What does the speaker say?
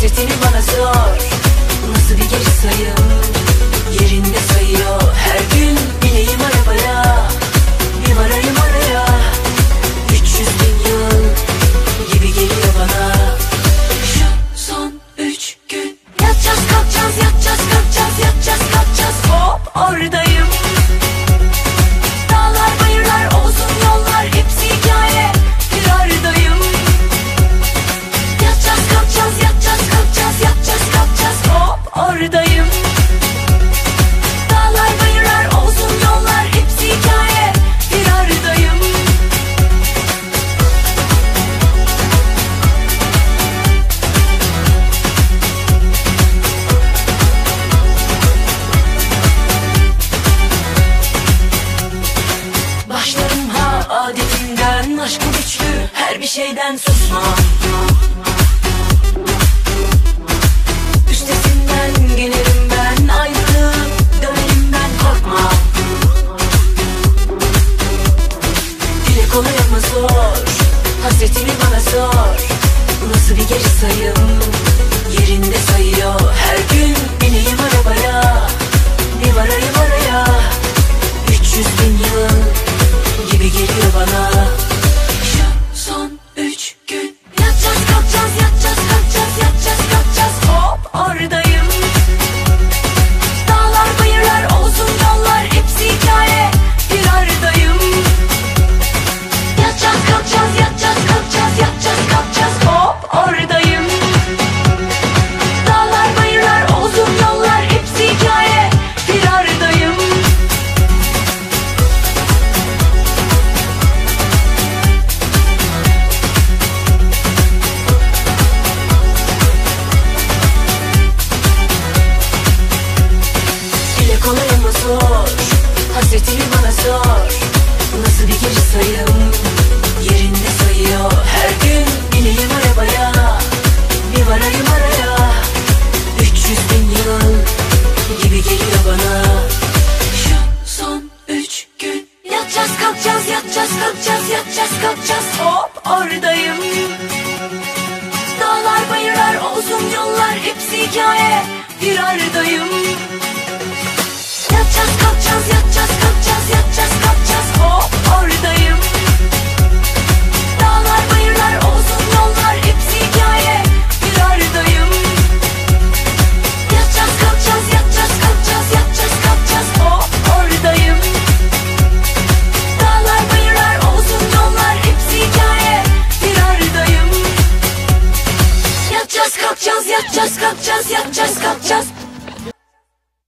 Hasretini bana sor. Nasıl bir geri sayım, yerinde sayıyor. Her gün bineyim arabaya, bir varayım oraya. 300 bin yıl gibi geliyor bana. Şu son 3 gün yatacağız kalkacağız, yatacağız kalkacağız, yatacağız kalkacağız. Hop oradayım. Dağlar bayırlar uzun yollar hepsi hikaye, bir aradayım. Yatacağız kalkacağız, yatacağız kalkacağız, yatacağız kalkacağız. Hop oradayım. Dağlar bayırlar uzun yollar hepsi hikaye, bir aradayım. Başlarım ha adetinden, aşkı güçlü her bir şeyden susmam. Üstesinden gelirim ben, ayrılıp dönerim ben, korkmam. Dile kolay ama zor, hasretini bana sor. Nasıl bir geri sayım, yerinde sayıyor. Her gün bineyim arabaya, bir varayım oraya. 300 bin yıl gibi geliyor bana. Şu son 3 gün yatacağız kalkacağız, yatacağız kalkacağız, yatacağız kalkacağız. Hop oradayım. Dağlar bayırlar uzun yollar hepsi hikaye, bir aradayım. Yatacağız kalkacağız, yatacağız kalkacağız, yatacağız kalkacağız. Hop oradayım. Dağlar bayırlar uzun yollar hepsi hikaye, bir aradayım. Dile kolay ama zor, hasretini bana sor. Nasıl bir geri sayım, yerinde sayıyor. Her gün bineyim arabaya, bir varayım araya. 300 bin yıl gibi geliyor bana. Şu son 3 gün yatacağız kalkacağız, yatacağız kalkacağız, yatacağız kalkacağız. Hop oradayım. Dağlar bayırlar uzun yollar hepsi hikaye, bir aradayım. Yatacağız kalkacağız, yatacağız kalkacağız, yatacağız kalkacağız. Hop oradayım. Dağlar bayırlar uzun yollar hepsi hikaye, bir aradayım. Yatacağız kalkacağız, yatacağız kalkacağız, yatacağız kalkacağız. Hop oradayım. Dağlar bayırlar uzun yollar hepsi hikaye, bir aradayım. Yatacağız kalkacağız, yatacağız kalkacağız, yatacağız kalkacağız.